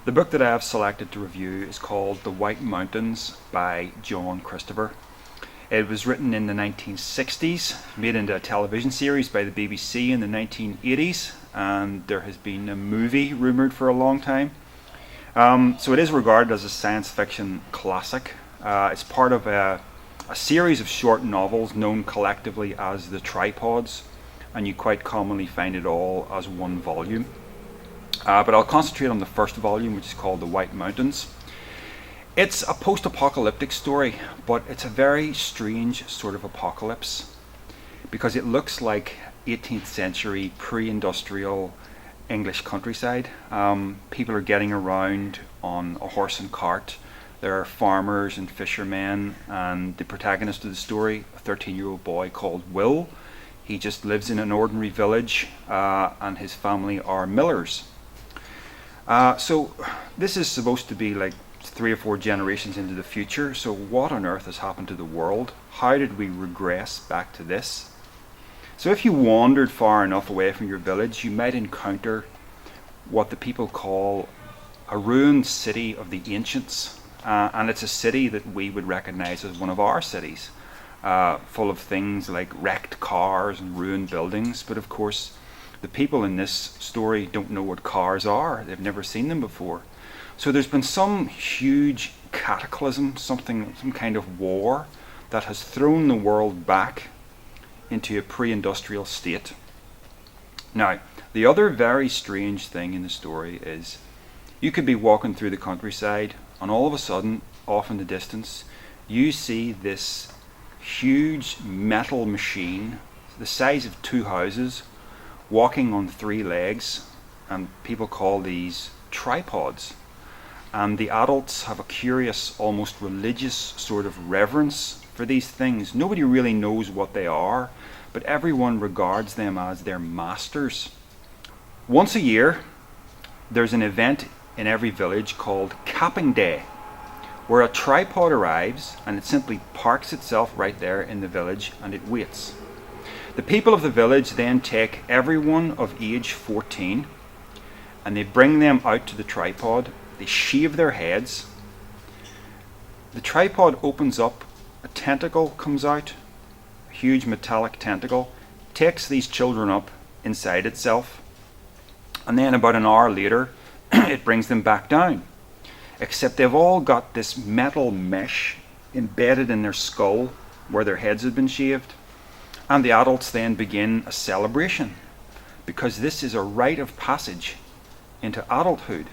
The book that I have selected to review is called The White Mountains by John Christopher. It was written in the 1960s, made into a television series by the BBC in the 1980s, and there has been a movie rumoured for a long time. So it is regarded as a science fiction classic. It's part of a series of short novels known collectively as the Tripods, and you quite commonly find it all as one volume. But I'll concentrate on the first volume, which is called The White Mountains. It's a post-apocalyptic story, but it's a very strange sort of apocalypse because it looks like 18th century pre-industrial English countryside. People are getting around on a horse and cart. There are farmers and fishermen, and the protagonist of the story, a 13-year-old boy called Will. He just lives in an ordinary village, and his family are millers. So this is supposed to be like 3 or 4 generations into the future. So what on earth has happened to the world? How did we regress back to this? So if you wandered far enough away from your village, you might encounter what the people call a ruined city of the ancients. And it's a city that we would recognize as one of our cities, full of things like wrecked cars and ruined buildings. But of course, the people in this story don't know what cars are. They've never seen them before. So there's been some huge cataclysm, some kind of war that has thrown the world back into a pre-industrial state. Now, the other very strange thing in the story is you could be walking through the countryside and all of a sudden, off in the distance, you see this huge metal machine the size of 2 houses walking on 3 legs, and people call these tripods. And the adults have a curious, almost religious sort of reverence for these things. Nobody really knows what they are, but everyone regards them as their masters. Once a year, there's an event in every village called Capping Day, where a tripod arrives and it simply parks itself right there in the village and it waits. The people of the village then take everyone of age 14 and they bring them out to the tripod. They shave their heads. The tripod opens up, a tentacle comes out, a huge metallic tentacle, takes these children up inside itself, and then about an hour later it brings them back down. Except they've all got this metal mesh embedded in their skull where their heads had been shaved. And the adults then begin a celebration because this is a rite of passage into adulthood.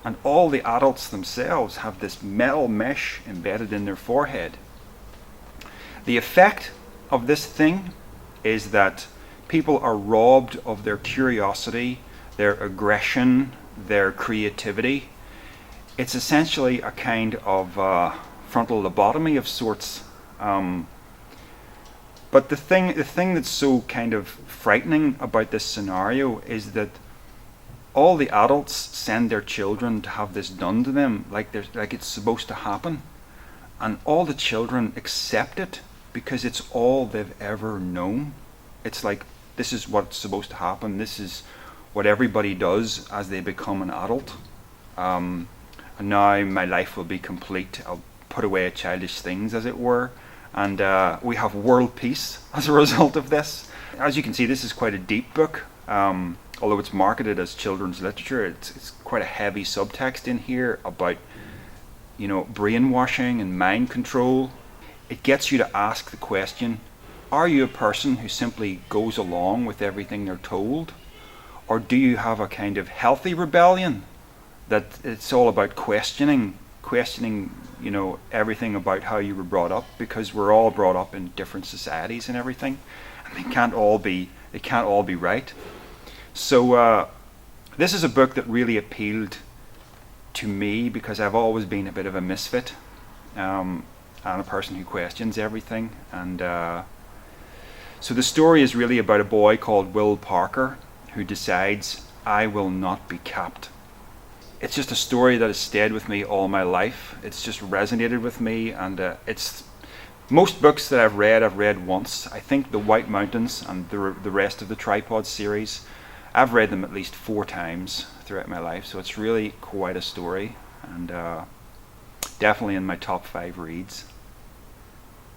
And all the adults themselves have this metal mesh embedded in their forehead. The effect of this thing is that people are robbed of their curiosity, their aggression, their creativity. It's essentially a kind of frontal lobotomy of sorts. But the thing that's so kind of frightening about this scenario is that all the adults send their children to have this done to them like it's supposed to happen. And all the children accept it because it's all they've ever known. It's like, this is what's supposed to happen. This is what everybody does as they become an adult. And now my life will be complete. I'll put away childish things, as it were. And we have world peace as a result of this. As you can see, this is quite a deep book. Although it's marketed as children's literature, it's quite a heavy subtext in here about, brainwashing and mind control. It gets you to ask the question, are you a person who simply goes along with everything they're told? Or do you have a kind of healthy rebellion that it's all about questioning, everything about how you were brought up, because we're all brought up in different societies and everything, and they can't all be right. So this is a book that really appealed to me because I've always been a bit of a misfit, and a person who questions everything. And so the story is really about a boy called Will Parker who decides, I will not be capped. It's just a story that has stayed with me all my life. It's just resonated with me, and it's most books that I've read once. I think The White Mountains and the rest of the Tripod series I've read them at least 4 times throughout my life, so it's really quite a story, and definitely in my top 5 reads.